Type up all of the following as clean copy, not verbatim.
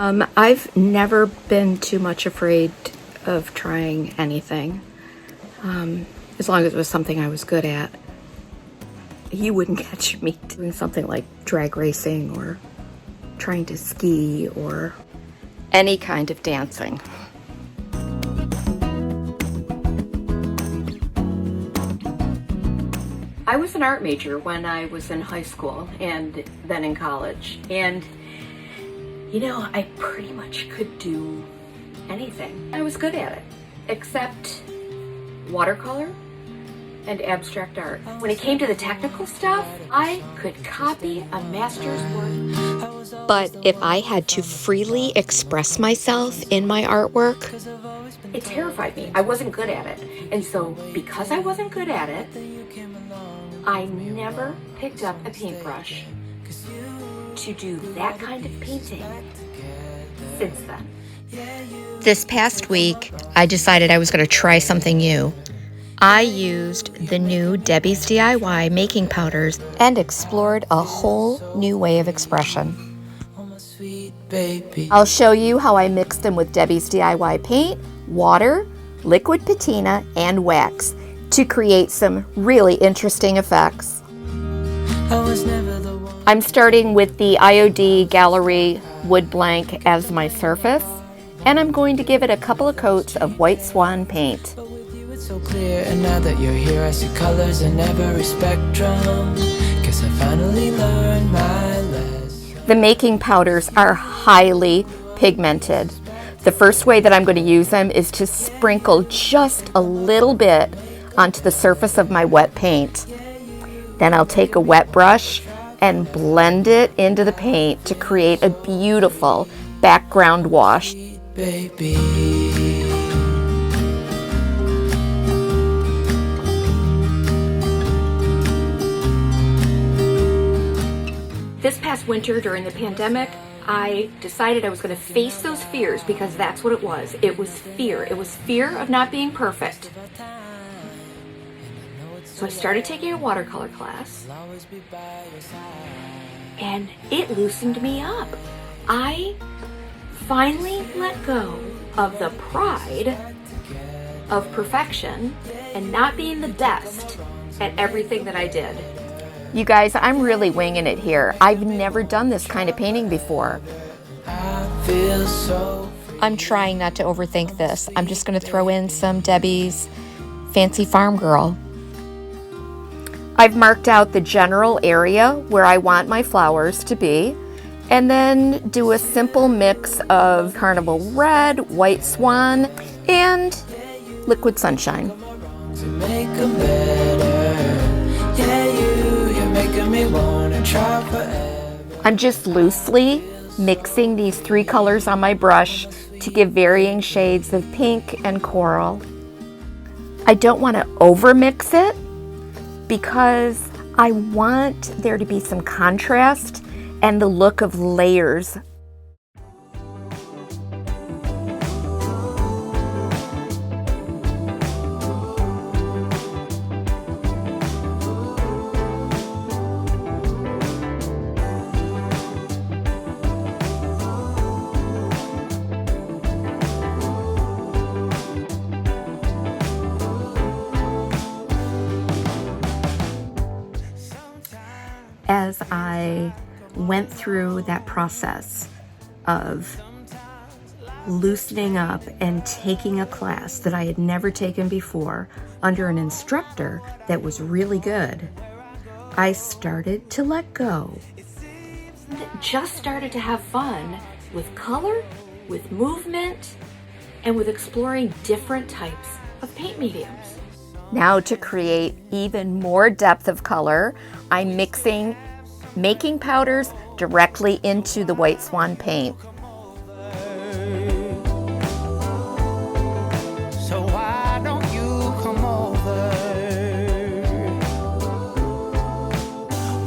I've never been too much afraid of trying anything, as long as it was something I was good at. You wouldn't catch me doing something like drag racing or trying to ski or any kind of dancing. I was an art major when I was in high school and then in college, and you know, I pretty much could do anything. I was good at it, except watercolor and abstract art. When it came to the technical stuff, I could copy a master's work. But if I had to freely express myself in my artwork, it terrified me. I wasn't good at it. And so because I wasn't good at it, I never picked up a paintbrush to do that kind of painting since then. this past week, I decided I was going to try something new. I used the new Debi's DIY making powders and explored a whole new way of expression. I'll show you how I mixed them with Debi's DIY paint, water, liquid patina, and wax to create some really interesting effects. I'm starting with the IOD Gallery Wood Blank as my surface, and I'm going to give it a couple of coats of white Swan paint. So clear, and now that you're here, I see colors in every spectrum. Guess I finally learned my lesson. The making powders are highly pigmented. The first way that I'm going to use them is to sprinkle just a little bit onto the surface of my wet paint. Then I'll take a wet brush and blend it into the paint to create a beautiful background wash. Baby. This past winter during the pandemic, I decided I was going to face those fears because that's what it was. It was fear. It was fear of not being perfect. So I started taking a watercolor class, and it loosened me up. I finally let go of the pride of perfection and not being the best at everything that I did. You guys, I'm really winging it here. I've never done this kind of painting before. I'm trying not to overthink this. I'm just going to throw in some Debi's Fancy Farm Girl. I've marked out the general area where I want my flowers to be, and then do a simple mix of Carnival Red, White Swan, and Liquid Sunshine. I'm just loosely mixing these three colors on my brush to give varying shades of pink and coral. I don't want to over-mix it because I want there to be some contrast and the look of layers. As I went through that process of loosening up and taking a class that I had never taken before under an instructor that was really good, I started to let go. Just started to have fun with color, with movement, and with exploring different types of paint mediums. Now to create even more depth of color, I'm mixing making powders directly into the White Swan paint. So why don't you come over?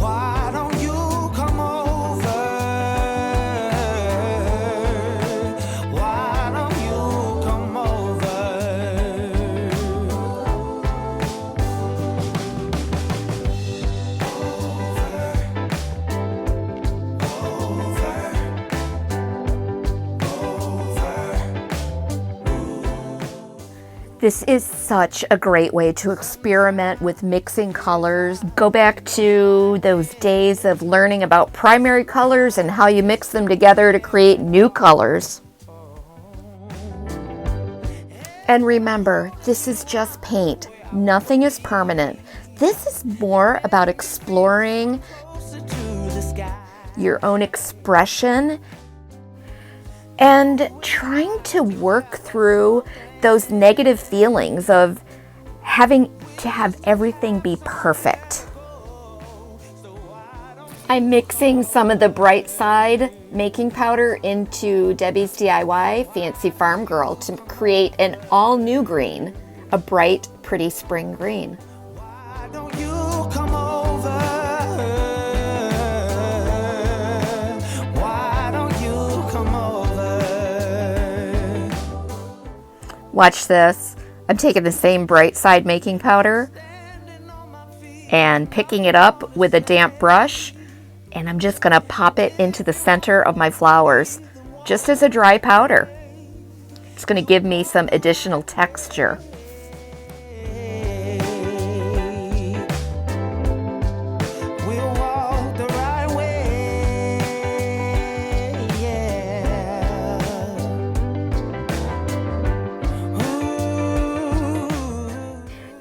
Why don't you come over? Why don't you come over? This is such a great way to experiment with mixing colors. Go back to those days of learning about primary colors and how you mix them together to create new colors. And remember, this is just paint. Nothing is permanent. This is more about exploring your own expression and trying to work through those negative feelings of having to have everything be perfect. I'm mixing some of the Bright Side making powder into Debi's DIY Fancy Farm Girl to create an all-new green, a bright, pretty spring green. Why don't you come over? Why don't you come over? Watch this. I'm taking the same Bright Side making powder and picking it up with a damp brush, and I'm just gonna pop it into the center of my flowers, just as a dry powder. It's gonna give me some additional texture. We'll walk the right way, yeah. Ooh.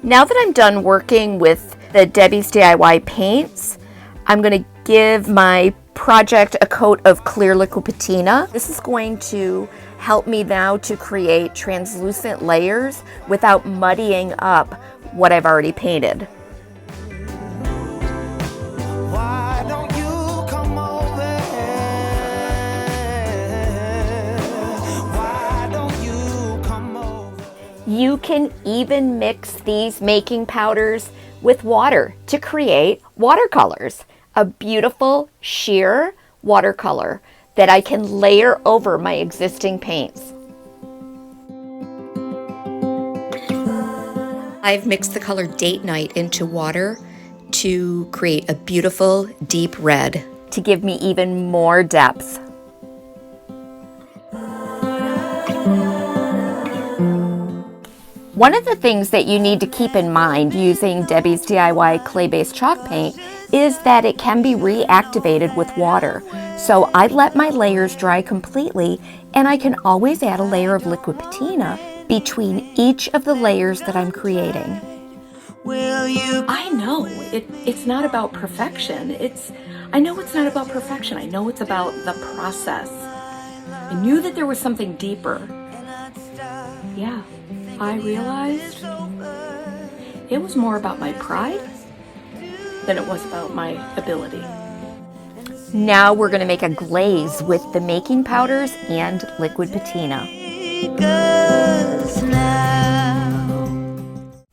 Now that I'm done working with the Debi's DIY paints, I'm going to give my project a coat of clear liquid patina. This is going to help me now to create translucent layers without muddying up what I've already painted. Why don't you come over? Why don't you come over? You can even mix these making powders with water to create watercolors. A beautiful sheer watercolor that I can layer over my existing paints. I've mixed the color Date Night into water to create a beautiful deep red to give me even more depth. One of the things that you need to keep in mind using Debi's DIY clay-based chalk paint is that it can be reactivated with water. So I let my layers dry completely, and I can always add a layer of liquid patina between each of the layers that I'm creating. I know it's not about perfection. I know it's not about perfection. I know it's about the process. I knew that there was something deeper. Yeah, I realized it was more about my pride than it was about my ability. Now we're going to make a glaze with the making powders and liquid patina.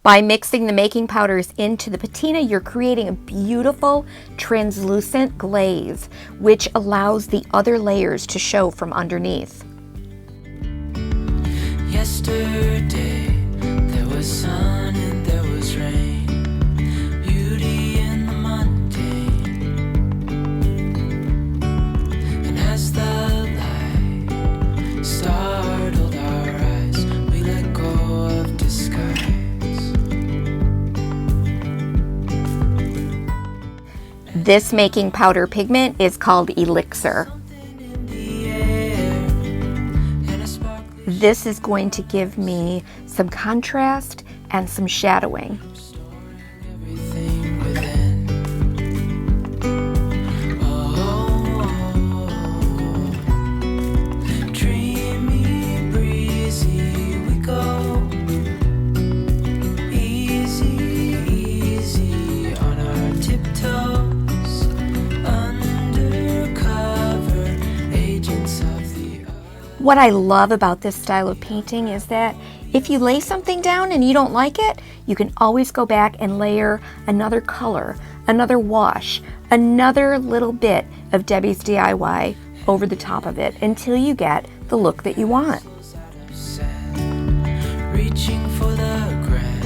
By mixing the making powders into the patina, you're creating a beautiful translucent glaze, which allows the other layers to show from underneath. Yesterday there was sun and there was rain, beauty in the mundane. And as the light startled our eyes, we let go of disguise. This making powder pigment is called Elixir. This is going to give me some contrast and some shadowing. Everything within. Dreamy, breezy, we go. Easy, easy on our tiptoes. Undercover agents of the earth. What I love about this style of painting is that if you lay something down and you don't like it, you can always go back and layer another color, another wash, another little bit of Debi's DIY over the top of it until you get the look that you want. Reaching for the grand.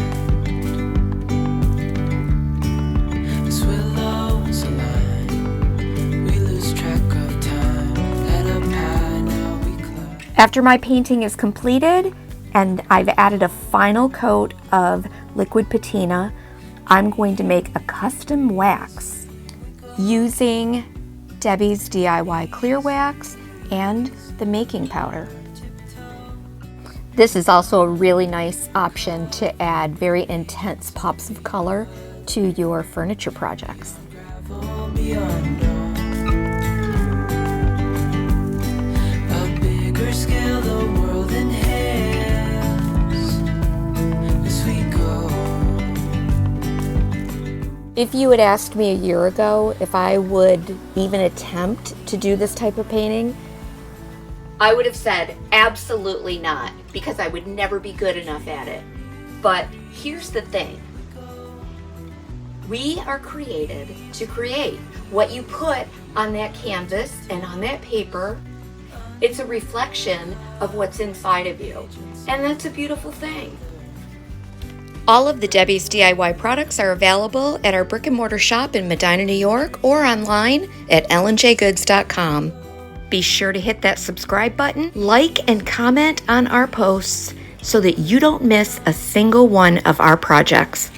As willows align, we lose track of time. Let up high, now we climb. After my painting is completed, and I've added a final coat of liquid patina. I'm going to make a custom wax using Debi's DIY clear wax and the making powder. This is also a really nice option to add very intense pops of color to your furniture projects. Scale the world inhales as we go. If you had asked me a year ago if I would even attempt to do this type of painting, I would have said absolutely not, because I would never be good enough at it. But here's the thing. We are created to create. What you put on that canvas and on that paper, it's a reflection of what's inside of you. And that's a beautiful thing. All of the Debi's DIY products are available at our brick and mortar shop in Medina, New York, or online at ellenjgoods.com. Be sure to hit that subscribe button, like and comment on our posts so that you don't miss a single one of our projects.